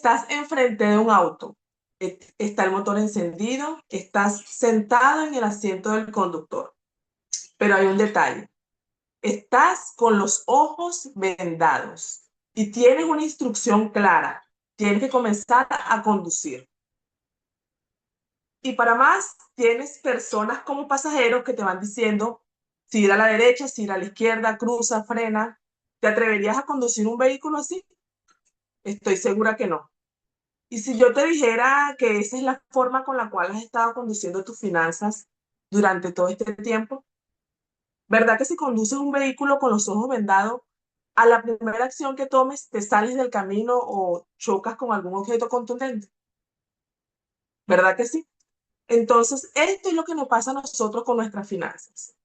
Estás enfrente de un auto, está el motor encendido, estás sentado en el asiento del conductor, pero hay un detalle. Estás con los ojos vendados y tienes una instrucción clara. Tienes que comenzar a conducir. Y para más, tienes personas como pasajeros que te van diciendo si ir a la derecha, si ir a la izquierda, cruza, frena. ¿Te atreverías a conducir un vehículo así? Estoy segura que no. Y si yo te dijera que esa es la forma con la cual has estado conduciendo tus finanzas durante todo este tiempo, ¿verdad que si conduces un vehículo con los ojos vendados, a la primera acción que tomes te sales del camino o chocas con algún objeto contundente? ¿Verdad que sí? Entonces, esto es lo que nos pasa a nosotros con nuestras finanzas.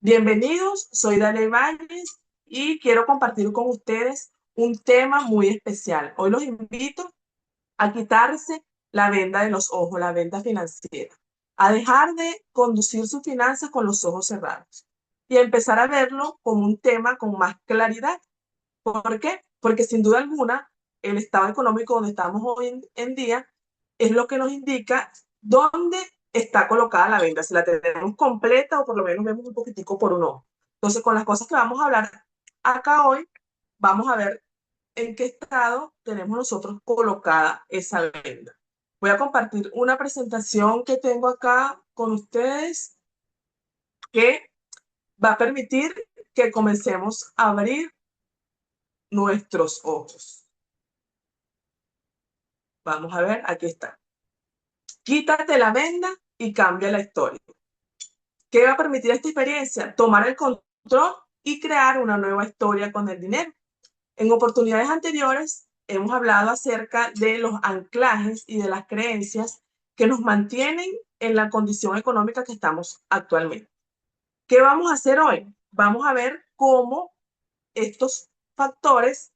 Bienvenidos, soy Dalia Ibáñez y quiero compartir con ustedes un tema muy especial. Hoy los invito a quitarse la venda de los ojos, la venda financiera, a dejar de conducir sus finanzas con los ojos cerrados y a empezar a verlo como un tema con más claridad. ¿Por qué? Porque sin duda alguna, el estado económico donde estamos hoy en día es lo que nos indica dónde está colocada la venda, si la tenemos completa o por lo menos vemos un poquitico por un ojo. Entonces, con las cosas que vamos a hablar acá hoy, vamos a ver en qué estado tenemos nosotros colocada esa venda. Voy a compartir una presentación que tengo acá con ustedes que va a permitir que comencemos a abrir nuestros ojos. Vamos a ver, aquí está. Quítate la venda y cambia la historia. ¿Qué va a permitir esta experiencia? Tomar el control y crear una nueva historia con el dinero. En oportunidades anteriores hemos hablado acerca de los anclajes y de las creencias que nos mantienen en la condición económica que estamos actualmente. ¿Qué vamos a hacer hoy? Vamos a ver cómo estos factores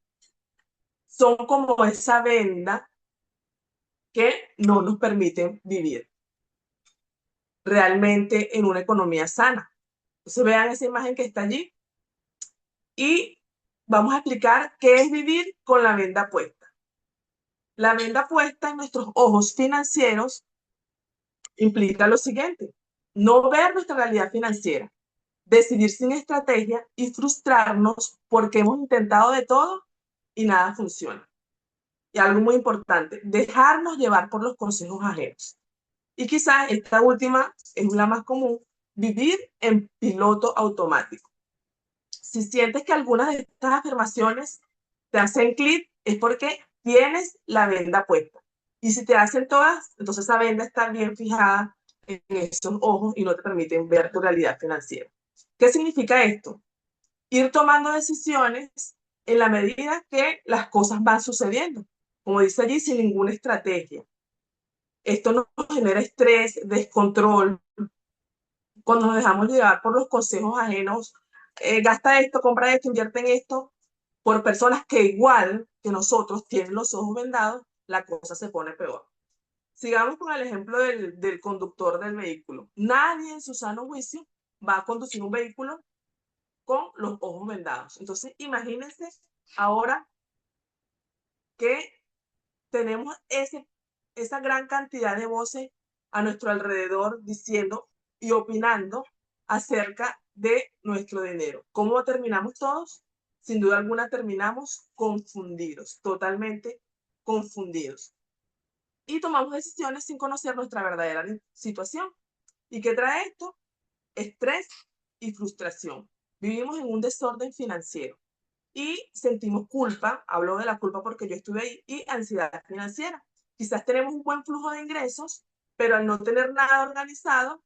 son como esa venda que no nos permiten vivir realmente en una economía sana. Entonces vean esa imagen que está allí y vamos a explicar qué es vivir con la venda puesta. La venda puesta en nuestros ojos financieros implica lo siguiente: no ver nuestra realidad financiera, decidir sin estrategia y frustrarnos porque hemos intentado de todo y nada funciona. Y algo muy importante, dejarnos llevar por los consejos ajenos. Y quizás esta última es la más común, vivir en piloto automático. Si sientes que algunas de estas afirmaciones te hacen clic, es porque tienes la venda puesta. Y si te hacen todas, entonces esa venda está bien fijada en esos ojos y no te permiten ver tu realidad financiera. ¿Qué significa esto? Ir tomando decisiones en la medida que las cosas van sucediendo. Como dice allí, sin ninguna estrategia. Esto nos genera estrés, descontrol, cuando nos dejamos llevar por los consejos ajenos, gasta esto, compra esto, invierte en esto, por personas que igual que nosotros tienen los ojos vendados, la cosa se pone peor. Sigamos con el ejemplo del conductor del vehículo. Nadie en su sano juicio va a conducir un vehículo con los ojos vendados. Entonces, imagínense ahora que tenemos esa gran cantidad de voces a nuestro alrededor diciendo y opinando acerca de nuestro dinero. ¿Cómo terminamos todos? Sin duda alguna terminamos confundidos, totalmente confundidos. Y tomamos decisiones sin conocer nuestra verdadera situación. ¿Y qué trae esto? Estrés y frustración. Vivimos en un desorden financiero y sentimos culpa, hablo de la culpa porque yo estuve ahí, y ansiedad financiera. Quizás tenemos un buen flujo de ingresos, pero al no tener nada organizado,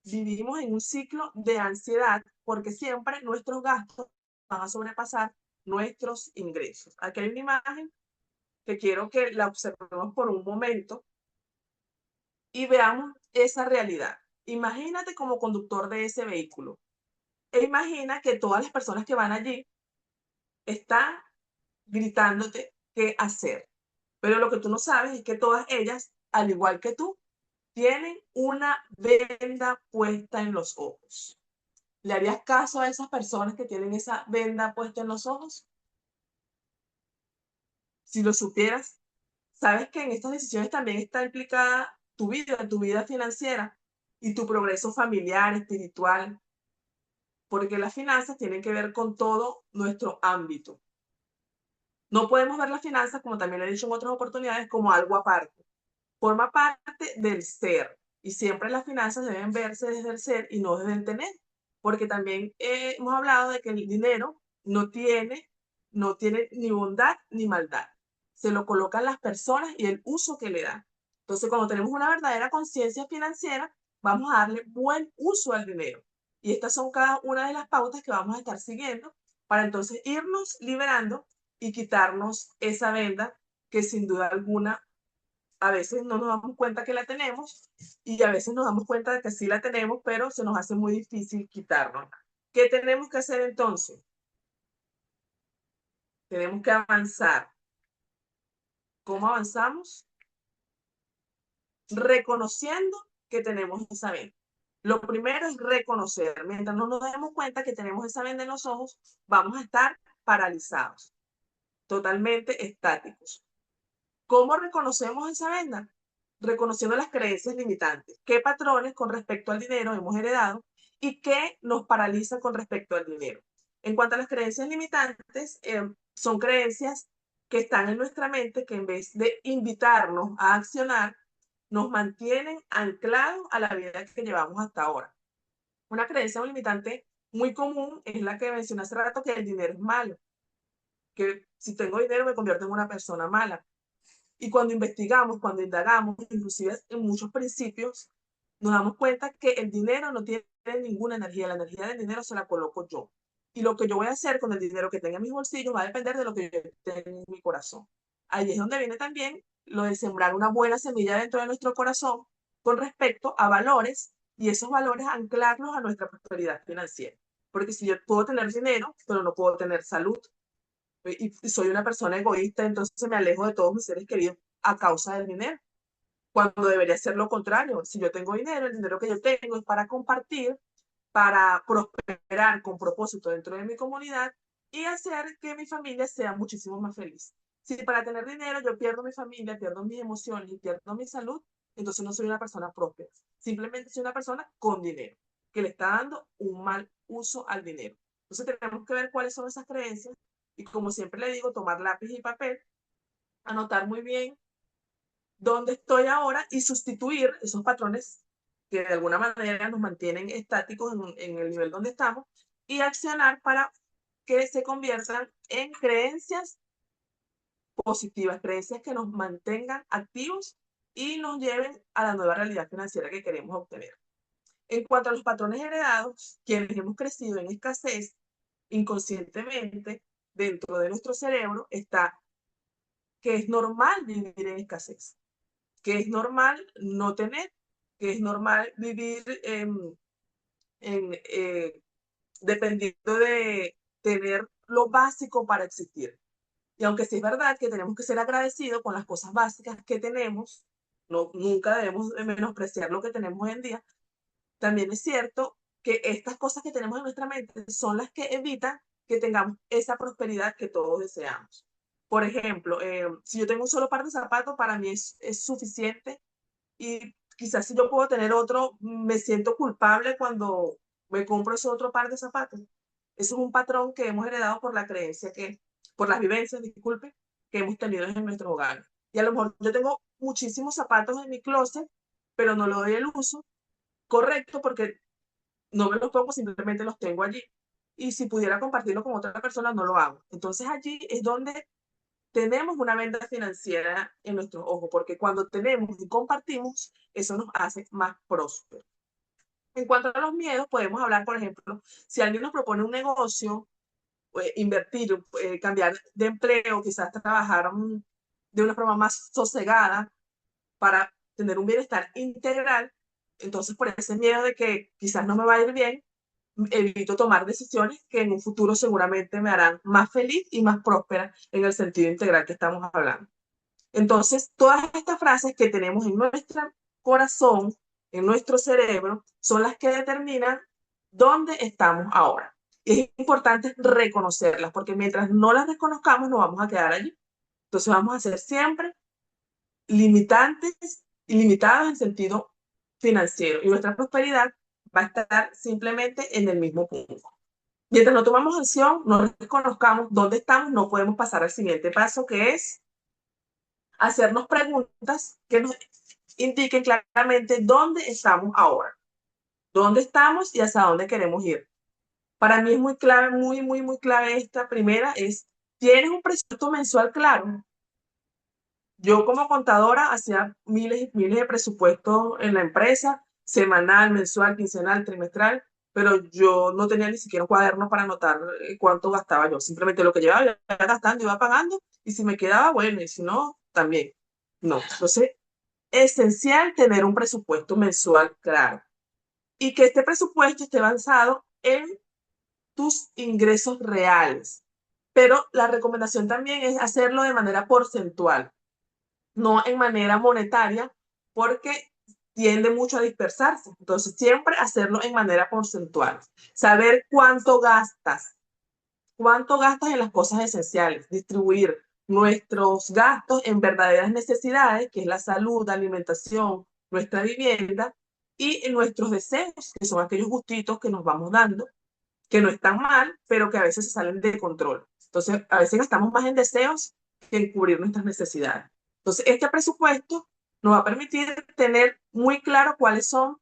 vivimos en un ciclo de ansiedad porque siempre nuestros gastos van a sobrepasar nuestros ingresos. Aquí hay una imagen que quiero que la observemos por un momento y veamos esa realidad. Imagínate como conductor de ese vehículo e imagina que todas las personas que van allí están gritándote qué hacer. Pero lo que tú no sabes es que todas ellas, al igual que tú, tienen una venda puesta en los ojos. ¿Le harías caso a esas personas que tienen esa venda puesta en los ojos? Si lo supieras, sabes que en estas decisiones también está implicada tu vida financiera y tu progreso familiar, espiritual, porque las finanzas tienen que ver con todo nuestro ámbito. No podemos ver las finanzas, como también he dicho en otras oportunidades, como algo aparte. Forma parte del ser y siempre las finanzas deben verse desde el ser y no desde el tener, porque también hemos hablado de que el dinero no tiene ni bondad ni maldad. Se lo colocan las personas y el uso que le dan. Entonces, cuando tenemos una verdadera conciencia financiera, vamos a darle buen uso al dinero. Y estas son cada una de las pautas que vamos a estar siguiendo para entonces irnos liberando y quitarnos esa venda que sin duda alguna a veces no nos damos cuenta que la tenemos y a veces nos damos cuenta de que sí la tenemos, pero se nos hace muy difícil quitarnos. ¿Qué tenemos que hacer entonces? Tenemos que avanzar. ¿Cómo avanzamos? Reconociendo que tenemos esa venda. Lo primero es reconocer. Mientras no nos demos cuenta que tenemos esa venda en los ojos, vamos a estar paralizados, totalmente estáticos. ¿Cómo reconocemos esa venda? Reconociendo las creencias limitantes. ¿Qué patrones con respecto al dinero hemos heredado y qué nos paraliza con respecto al dinero? En cuanto a las creencias limitantes, son creencias que están en nuestra mente que en vez de invitarnos a accionar, nos mantienen anclados a la vida que llevamos hasta ahora. Una creencia limitante muy común es la que mencioné hace rato, que el dinero es malo, que si tengo dinero me convierto en una persona mala. Y cuando investigamos, cuando indagamos, inclusive en muchos principios, nos damos cuenta que el dinero no tiene ninguna energía. La energía del dinero se la coloco yo. Y lo que yo voy a hacer con el dinero que tenga en mis bolsillos va a depender de lo que yo tenga en mi corazón. Ahí es donde viene también lo de sembrar una buena semilla dentro de nuestro corazón con respecto a valores y esos valores anclarlos a nuestra prosperidad financiera. Porque si yo puedo tener dinero, pero no puedo tener salud, y soy una persona egoísta, entonces me alejo de todos mis seres queridos a causa del dinero, cuando debería ser lo contrario. Si yo tengo dinero, el dinero que yo tengo es para compartir, para prosperar con propósito dentro de mi comunidad y hacer que mi familia sea muchísimo más feliz. Si para tener dinero yo pierdo mi familia, pierdo mis emociones y pierdo mi salud, entonces no soy una persona próspera. Simplemente soy una persona con dinero, que le está dando un mal uso al dinero. Entonces tenemos que ver cuáles son esas creencias y, como siempre le digo, tomar lápiz y papel, anotar muy bien dónde estoy ahora y sustituir esos patrones que de alguna manera nos mantienen estáticos en el nivel donde estamos y accionar para que se conviertan en creencias positivas, creencias que nos mantengan activos y nos lleven a la nueva realidad financiera que queremos obtener. En cuanto a los patrones heredados, quienes hemos crecido en escasez, inconscientemente dentro de nuestro cerebro está que es normal vivir en escasez, que es normal no tener, que es normal vivir dependiendo de tener lo básico para existir. Y aunque sí es verdad que tenemos que ser agradecidos con las cosas básicas que tenemos, no, nunca debemos menospreciar lo que tenemos hoy en día, también es cierto que estas cosas que tenemos en nuestra mente son las que evitan que tengamos esa prosperidad que todos deseamos. Por ejemplo, si yo tengo un solo par de zapatos, para mí es suficiente, y quizás si yo puedo tener otro, me siento culpable cuando me compro ese otro par de zapatos. Eso es un patrón que hemos heredado por la creencia por las vivencias, disculpe, que hemos tenido en nuestro hogar. Y a lo mejor yo tengo muchísimos zapatos en mi closet, pero no le doy el uso correcto porque no me los pongo, simplemente los tengo allí. Y si pudiera compartirlo con otra persona, no lo hago. Entonces allí es donde tenemos una venta financiera en nuestros ojos, porque cuando tenemos y compartimos, eso nos hace más prósperos. En cuanto a los miedos, podemos hablar, por ejemplo, si alguien nos propone un negocio, invertir, cambiar de empleo, quizás trabajar de una forma más sosegada para tener un bienestar integral, entonces por ese miedo de que quizás no me va a ir bien, evito tomar decisiones que en un futuro seguramente me harán más feliz y más próspera en el sentido integral que estamos hablando. Entonces, todas estas frases que tenemos en nuestro corazón, en nuestro cerebro, son las que determinan dónde estamos ahora. Y es importante reconocerlas, porque mientras no las reconozcamos, nos vamos a quedar allí. Entonces, vamos a hacer siempre limitantes, ilimitados en sentido financiero. Y nuestra prosperidad va a estar simplemente en el mismo punto. Mientras no tomamos acción, no reconozcamos dónde estamos, no podemos pasar al siguiente paso, que es hacernos preguntas que nos indiquen claramente dónde estamos ahora, dónde estamos y hacia dónde queremos ir. Para mí es muy clave, muy clave esta primera es, ¿tienes un presupuesto mensual claro? Yo como contadora hacía miles y miles de presupuestos en la empresa, semanal, mensual, quincenal, trimestral, pero yo no tenía ni siquiera un cuaderno para anotar cuánto gastaba yo. Simplemente lo que llevaba, iba gastando, iba pagando, y si me quedaba, bueno, y si no, también. No. Entonces, esencial tener un presupuesto mensual claro y que este presupuesto esté basado en tus ingresos reales. Pero la recomendación también es hacerlo de manera porcentual, no en manera monetaria, porque tiende mucho a dispersarse. Entonces, siempre hacerlo en manera porcentual. Saber cuánto gastas en las cosas esenciales, distribuir nuestros gastos en verdaderas necesidades, que es la salud, la alimentación, nuestra vivienda, y en nuestros deseos, que son aquellos gustitos que nos vamos dando, que no están mal, pero que a veces se salen de control. Entonces, a veces gastamos más en deseos que en cubrir nuestras necesidades. Entonces, este presupuesto nos va a permitir tener muy claro cuáles son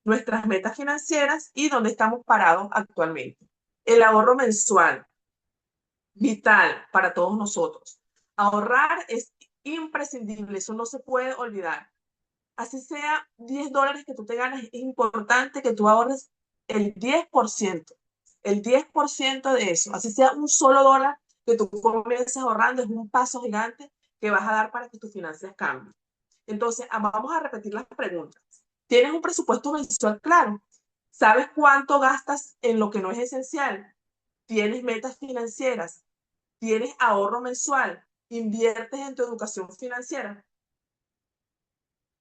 nuestras metas financieras y dónde estamos parados actualmente. El ahorro mensual, vital para todos nosotros. Ahorrar es imprescindible, eso no se puede olvidar. Así sea $10 que tú te ganas, es importante que tú ahorres el 10%. El 10% de eso, así sea un solo dólar que tú comiences ahorrando, es un paso gigante que vas a dar para que tus finanzas cambien. Entonces, vamos a repetir las preguntas. ¿Tienes un presupuesto mensual claro? ¿Sabes cuánto gastas en lo que no es esencial? ¿Tienes metas financieras? ¿Tienes ahorro mensual? ¿Inviertes en tu educación financiera?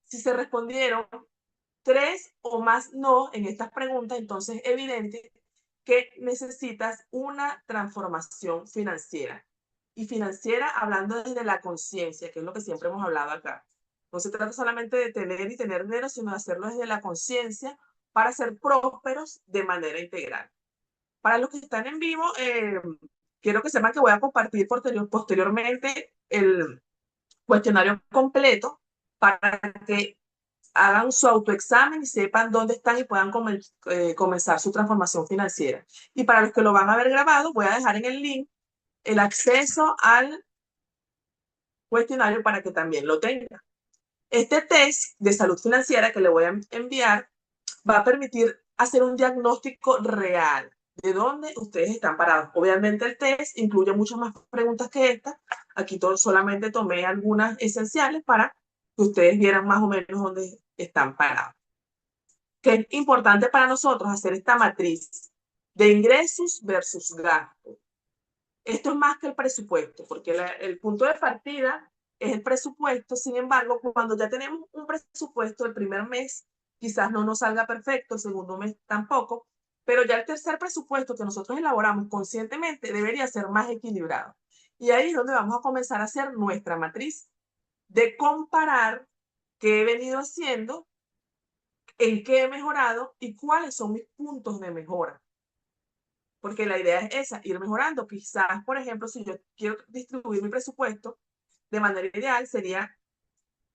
Si se respondieron 3 o más no en estas preguntas, entonces es evidente que necesitas una transformación financiera. Y financiera hablando desde la conciencia, que es lo que siempre hemos hablado acá. No se trata solamente de tener y tener dinero, sino de hacerlo desde la conciencia para ser prósperos de manera integral. Para los que están en vivo, quiero que sepan que voy a compartir posteriormente el cuestionario completo para que hagan su autoexamen y sepan dónde están y puedan comenzar su transformación financiera. Y para los que lo van a ver grabado, voy a dejar en el link el acceso al cuestionario para que también lo tengan. Este test de salud financiera que le voy a enviar va a permitir hacer un diagnóstico real de dónde ustedes están parados. Obviamente el test incluye muchas más preguntas que esta. Aquí solamente tomé algunas esenciales para que ustedes vieran más o menos dónde están parados. Que es importante para nosotros hacer esta matriz de ingresos versus gastos. Esto es más que el presupuesto, porque el punto de partida es el presupuesto. Sin embargo, cuando ya tenemos un presupuesto, el primer mes quizás no nos salga perfecto, el segundo mes tampoco, pero ya el tercer presupuesto que nosotros elaboramos conscientemente debería ser más equilibrado. Y ahí es donde vamos a comenzar a hacer nuestra matriz de comparar qué he venido haciendo, en qué he mejorado y cuáles son mis puntos de mejora. Porque la idea es esa, ir mejorando. Quizás, por ejemplo, si yo quiero distribuir mi presupuesto de manera ideal, sería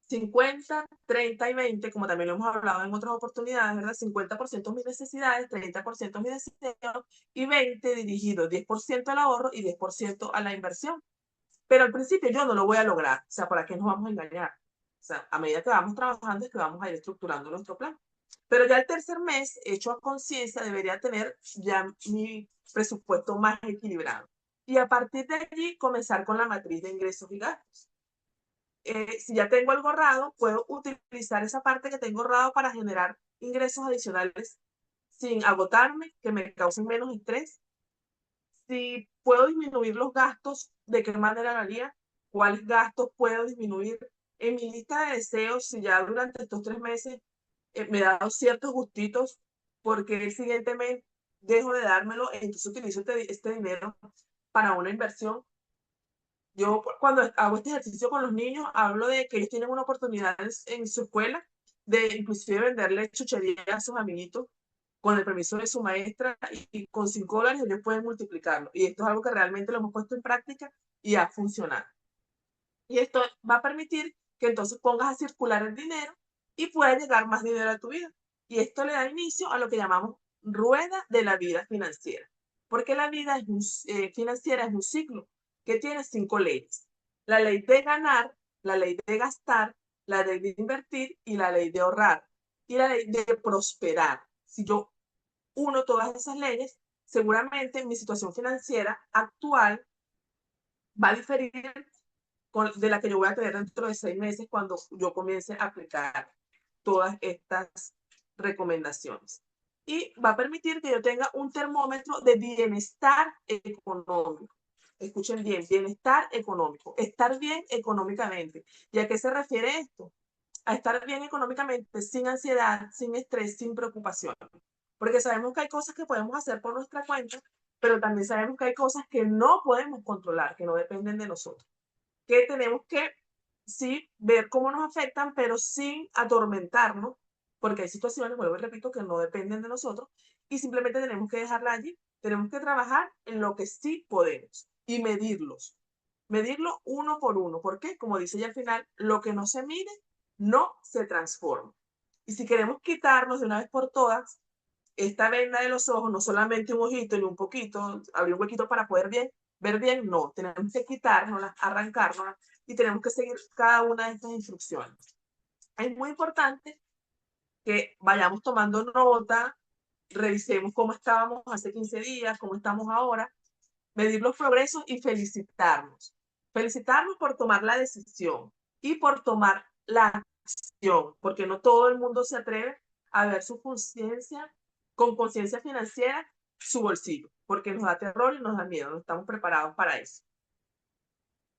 50, 30 y 20, como también lo hemos hablado en otras oportunidades, ¿verdad? 50% mis necesidades, 30% mis deseos y 20 dirigido, 10% al ahorro y 10% a la inversión. Pero al principio yo no lo voy a lograr. O sea, ¿para qué nos vamos a engañar? O sea, a medida que vamos trabajando es que vamos a ir estructurando nuestro plan. Pero ya el tercer mes, hecho a conciencia, debería tener ya mi presupuesto más equilibrado. Y a partir de allí, comenzar con la matriz de ingresos y gastos. Si ya tengo algo ahorrado, puedo utilizar esa parte que tengo ahorrado para generar ingresos adicionales sin agotarme, que me causen menos estrés. Si puedo disminuir los gastos, ¿de qué manera lo haría? ¿Cuáles gastos puedo disminuir? En mi lista de deseos, si ya durante estos 3 meses me he dado ciertos gustitos, porque el siguiente mes dejo de dármelo, entonces utilizo este dinero para una inversión. Yo cuando hago este ejercicio con los niños, hablo de que ellos tienen una oportunidad en su escuela de inclusive venderle chuchería a sus amiguitos con el permiso de su maestra y con $5 ellos pueden multiplicarlo. Y esto es algo que realmente lo hemos puesto en práctica y ha funcionado. Y esto va a permitir que entonces pongas a circular el dinero y pueda llegar más dinero a tu vida. Y esto le da inicio a lo que llamamos rueda de la vida financiera. Porque la vida financiera es un ciclo que tiene 5 leyes. La ley de ganar, la ley de gastar, la ley de invertir y la ley de ahorrar. Y la ley de prosperar. Si yo uno todas esas leyes, seguramente mi situación financiera actual va a diferir de la que yo voy a tener dentro de 6 meses cuando yo comience a aplicar todas estas recomendaciones. Y va a permitir que yo tenga un termómetro de bienestar económico. Escuchen bien, bienestar económico, estar bien económicamente. ¿Y a qué se refiere esto? A estar bien económicamente, sin ansiedad, sin estrés, sin preocupación. Porque sabemos que hay cosas que podemos hacer por nuestra cuenta, pero también sabemos que hay cosas que no podemos controlar, que no dependen de nosotros, que tenemos que sí ver cómo nos afectan, pero sin atormentarnos, porque hay situaciones, vuelvo y repito, que no dependen de nosotros y simplemente tenemos que dejarla allí. Tenemos que trabajar en lo que sí podemos y medirlos. Medirlo uno por uno, porque, como dice ya al final, lo que no se mide no se transforma. Y si queremos quitarnos de una vez por todas esta venda de los ojos, no solamente un ojito ni un poquito, abrir un huequito para poder ver bien, no, tenemos que quitárnoslas, arrancárnoslas y tenemos que seguir cada una de estas instrucciones. Es muy importante que vayamos tomando nota, revisemos cómo estábamos hace 15 días, cómo estamos ahora, medir los progresos y felicitarnos. Felicitarnos por tomar la decisión y por tomar la acción, porque no todo el mundo se atreve a ver su conciencia, con conciencia financiera, su bolsillo, porque nos da terror y nos da miedo, no estamos preparados para eso.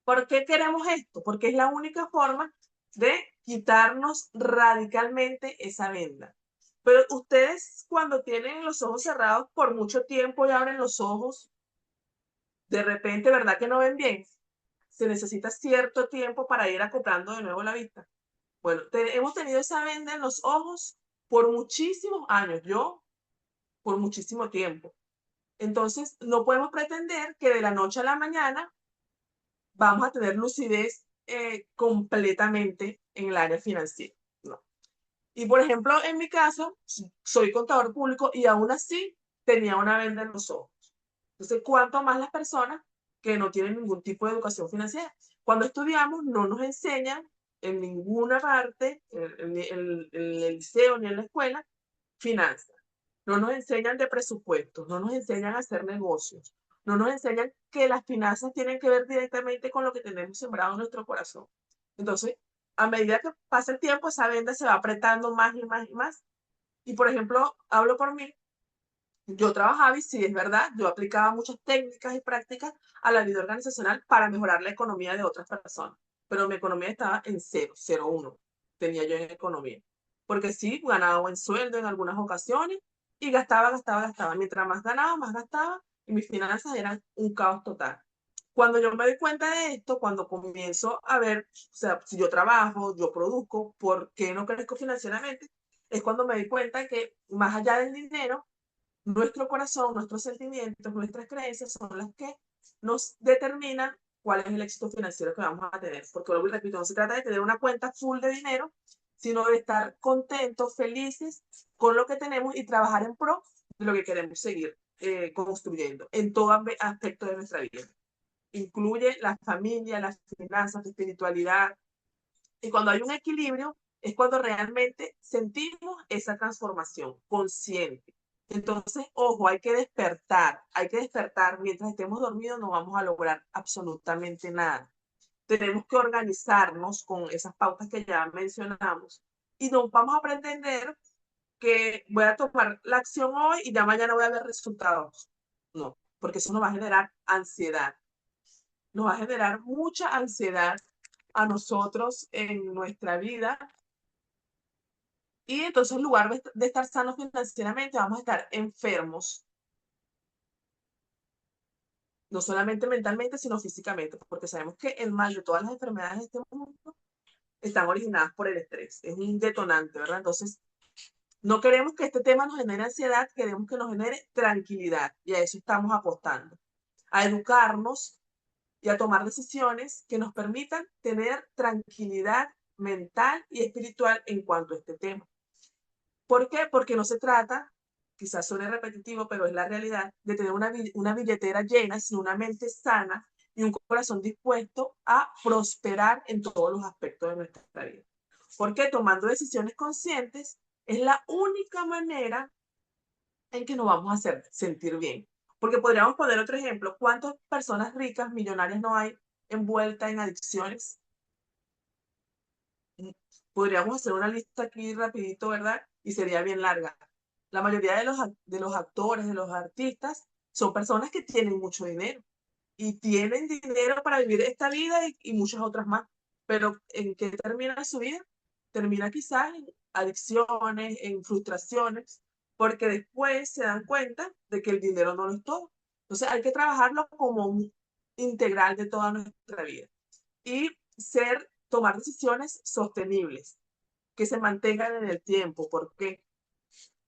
¿Por qué queremos esto? Porque es la única forma de quitarnos radicalmente esa venda. Pero ustedes cuando tienen los ojos cerrados por mucho tiempo y abren los ojos, de repente, ¿verdad que no ven bien? Se necesita cierto tiempo para ir acoplando de nuevo la vista. Bueno, hemos tenido esa venda en los ojos por muchísimos años, yo por muchísimo tiempo. Entonces, no podemos pretender que de la noche a la mañana vamos a tener lucidez completamente en el área financiera. No. Y por ejemplo, en mi caso, soy contador público y aún así tenía una venda en los ojos. Entonces, ¿cuánto más las personas que no tienen ningún tipo de educación financiera? Cuando estudiamos no nos enseñan en ninguna parte, en el liceo ni en la escuela, finanzas. No nos enseñan de presupuestos, no nos enseñan a hacer negocios, no nos enseñan que las finanzas tienen que ver directamente con lo que tenemos sembrado en nuestro corazón. Entonces, a medida que pasa el tiempo, esa venda se va apretando más y más y más. Y por ejemplo, hablo por mí, yo trabajaba y sí, es verdad, yo aplicaba muchas técnicas y prácticas a la vida organizacional para mejorar la economía de otras personas, pero mi economía estaba en cero, cero uno, tenía yo en economía. Porque sí, ganaba buen sueldo en algunas ocasiones y gastaba, gastaba, gastaba. Mientras más ganaba, más gastaba y mis finanzas eran un caos total. Cuando yo me doy cuenta de esto, cuando comienzo a ver, o sea, si yo trabajo, yo produzco, ¿por qué no crezco financieramente? Es cuando me doy cuenta que más allá del dinero, nuestro corazón, nuestros sentimientos, nuestras creencias son las que nos determinan cuál es el éxito financiero que vamos a tener. Porque, vuelvo y repito, no se trata de tener una cuenta full de dinero, sino de estar contentos, felices con lo que tenemos y trabajar en pro de lo que queremos seguir construyendo en todo aspecto de nuestra vida. Incluye la familia, las finanzas, la espiritualidad. Y cuando hay un equilibrio, es cuando realmente sentimos esa transformación consciente. Entonces, ojo, hay que despertar, hay que despertar. Mientras estemos dormidos no vamos a lograr absolutamente nada. Tenemos que organizarnos con esas pautas que ya mencionamos y nos vamos a pretender que voy a tomar la acción hoy y ya mañana voy a ver resultados. No, porque eso nos va a generar ansiedad, nos va a generar mucha ansiedad a nosotros en nuestra vida. Y entonces, en lugar de estar sanos financieramente, vamos a estar enfermos no solamente mentalmente, sino físicamente, porque sabemos que el mal de todas las enfermedades de este mundo están originadas por el estrés, es un detonante, ¿verdad? Entonces, no queremos que este tema nos genere ansiedad, queremos que nos genere tranquilidad, y a eso estamos apostando, a educarnos y a tomar decisiones que nos permitan tener tranquilidad mental y espiritual en cuanto a este tema. ¿Por qué? Porque no se trata, quizás suene repetitivo, pero es la realidad, de tener una billetera llena, sino una mente sana y un corazón dispuesto a prosperar en todos los aspectos de nuestra vida. Porque tomando decisiones conscientes es la única manera en que nos vamos a hacer sentir bien. Porque podríamos poner otro ejemplo. ¿Cuántas personas ricas, millonarias no hay envueltas en adicciones? Podríamos hacer una lista aquí rapidito, ¿verdad? Y sería bien larga. La mayoría de los actores, de los artistas, son personas que tienen mucho dinero y tienen dinero para vivir esta vida y muchas otras más. Pero ¿en qué termina su vida? Termina quizás en adicciones, en frustraciones, porque después se dan cuenta de que el dinero no lo es todo. Entonces hay que trabajarlo como un integral de toda nuestra vida y tomar decisiones sostenibles, que se mantengan en el tiempo. ¿Por qué?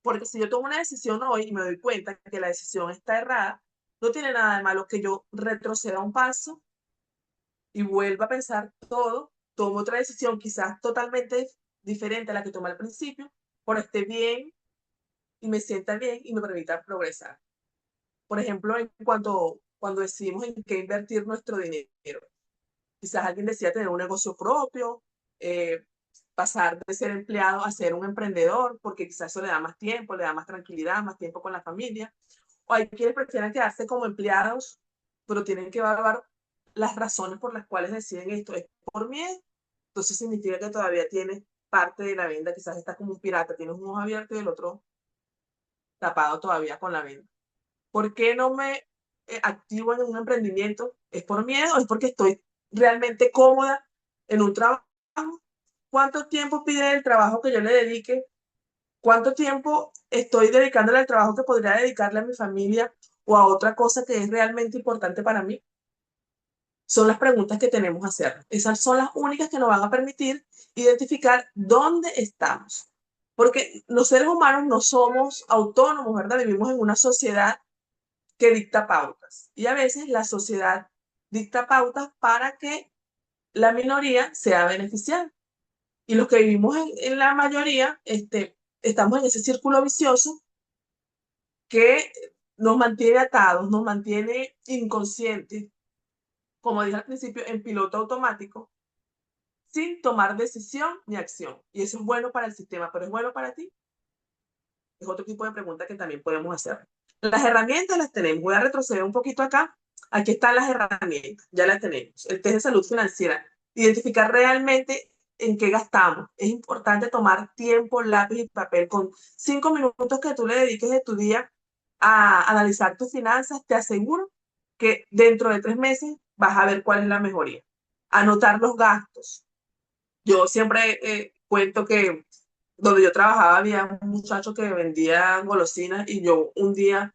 Porque si yo tomo una decisión hoy y me doy cuenta que la decisión está errada, no tiene nada de malo que yo retroceda un paso y vuelva a pensar todo, tomo otra decisión quizás totalmente diferente a la que tomé al principio, por esté bien y me sienta bien y me permita progresar. Por ejemplo, cuando decidimos en qué invertir nuestro dinero. Quizás alguien decía tener un negocio propio, eh, pasar de ser empleado a ser un emprendedor, porque quizás eso le da más tiempo, le da más tranquilidad, más tiempo con la familia. O hay quienes prefieren quedarse como empleados, pero tienen que evaluar las razones por las cuales deciden esto. ¿Es por miedo? Entonces significa que todavía tienes parte de la venda, quizás estás como un pirata, tienes un ojo abierto y el otro tapado todavía con la venda. ¿Por qué no me activo en un emprendimiento? ¿Es por miedo o es porque estoy realmente cómoda en un trabajo? ¿Cuánto tiempo pide el trabajo que yo le dedique? ¿Cuánto tiempo estoy dedicándole al trabajo que podría dedicarle a mi familia o a otra cosa que es realmente importante para mí? Son las preguntas que tenemos que hacer. Esas son las únicas que nos van a permitir identificar dónde estamos. Porque los seres humanos no somos autónomos, ¿verdad? Vivimos en una sociedad que dicta pautas. Y a veces la sociedad dicta pautas para que la minoría sea beneficiada. Y los que vivimos en la mayoría, estamos en ese círculo vicioso que nos mantiene atados, nos mantiene inconscientes, como dije al principio, en piloto automático, sin tomar decisión ni acción. Y eso es bueno para el sistema, pero ¿es bueno para ti? Es otro tipo de pregunta que también podemos hacer. Las herramientas las tenemos. Voy a retroceder un poquito acá. Aquí están las herramientas, ya las tenemos. El test de salud financiera. Identificar realmente en qué gastamos. Es importante tomar tiempo, lápiz y papel. Con 5 minutos que tú le dediques de tu día a analizar tus finanzas, te aseguro que dentro de 3 meses vas a ver cuál es la mejoría. Anotar los gastos. Yo siempre cuento que donde yo trabajaba había un muchacho que vendía golosinas y yo un día,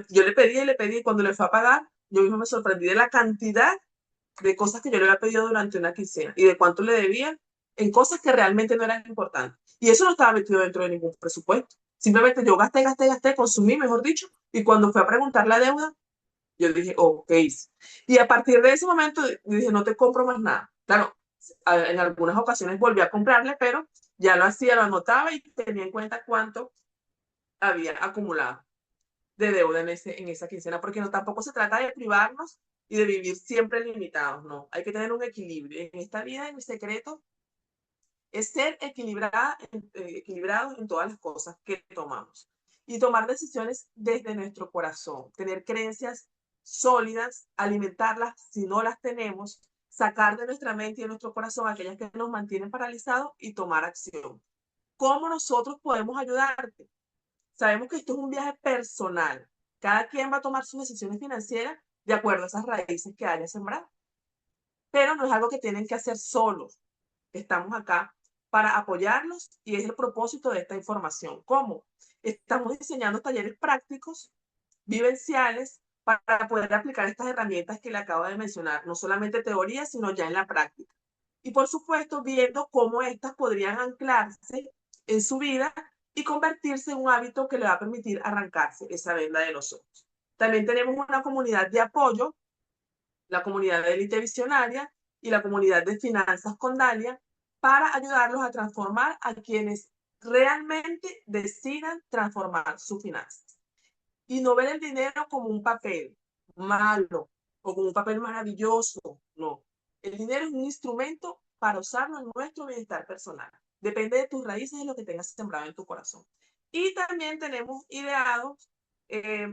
yo le pedí y le pedí, cuando le fue a pagar, yo mismo me sorprendí de la cantidad de cosas que yo le había pedido durante una quincena y de cuánto le debía en cosas que realmente no eran importantes. Y eso no estaba metido dentro de ningún presupuesto. Simplemente yo gasté, gasté, gasté, consumí, mejor dicho, y cuando fue a preguntar la deuda, yo dije, ok. Y a partir de ese momento dije, no te compro más nada. Claro, en algunas ocasiones volví a comprarle, pero ya lo hacía, lo anotaba y tenía en cuenta cuánto había acumulado de deuda en esa quincena, porque no, tampoco se trata de privarnos y de vivir siempre limitados, no. Hay que tener un equilibrio. En esta vida, en el secreto, es ser equilibrados en todas las cosas que tomamos y tomar decisiones desde nuestro corazón, tener creencias sólidas, alimentarlas si no las tenemos, sacar de nuestra mente y de nuestro corazón aquellas que nos mantienen paralizados y tomar acción. ¿Cómo nosotros podemos ayudarte? Sabemos que esto es un viaje personal. Cada quien va a tomar sus decisiones financieras de acuerdo a esas raíces que haya sembrado. Pero no es algo que tienen que hacer solos. Estamos acá para apoyarlos y es el propósito de esta información. ¿Cómo? Estamos diseñando talleres prácticos, vivenciales, para poder aplicar estas herramientas que le acabo de mencionar, no solamente teoría, sino ya en la práctica. Y por supuesto, viendo cómo estas podrían anclarse en su vida y convertirse en un hábito que le va a permitir arrancarse esa venda de los ojos. También tenemos una comunidad de apoyo, la comunidad de élite visionaria y la comunidad de finanzas con Dalia, para ayudarlos a transformar a quienes realmente decidan transformar sus finanzas. Y no ver el dinero como un papel malo o como un papel maravilloso, no. El dinero es un instrumento para usarlo en nuestro bienestar personal. Depende de tus raíces y de lo que tengas sembrado en tu corazón. Y también tenemos ideados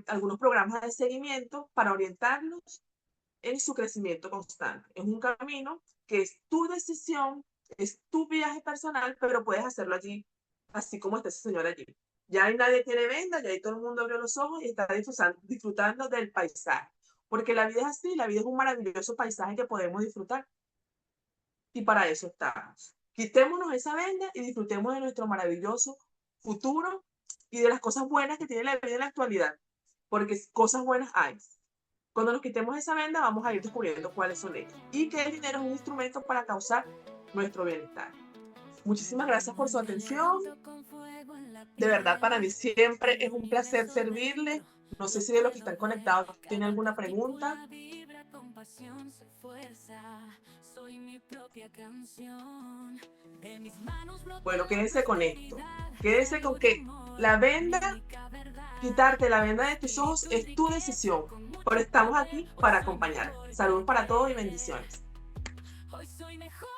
algunos programas de seguimiento para orientarlos en su crecimiento constante. Es un camino que es tu decisión, es tu viaje personal, pero puedes hacerlo allí, así como está ese señor allí. Ya ahí nadie tiene venda, ya ahí todo el mundo abrió los ojos y está disfrutando del paisaje. Porque la vida es así, la vida es un maravilloso paisaje que podemos disfrutar. Y para eso estamos. Quitémonos esa venda y disfrutemos de nuestro maravilloso futuro y de las cosas buenas que tiene la vida en la actualidad. Porque cosas buenas hay. Cuando nos quitemos esa venda, vamos a ir descubriendo cuáles son ellas. Y que el dinero es un instrumento para causar nuestro bienestar. Muchísimas gracias por su atención. De verdad, para mí siempre es un placer servirle. No sé si de los que están conectados tiene alguna pregunta. Bueno, quédense con esto. Quédense con que la venda, quitarte la venda de tus ojos es tu decisión. Pero estamos aquí para acompañar. Saludos para todos y bendiciones. Hoy soy mejor.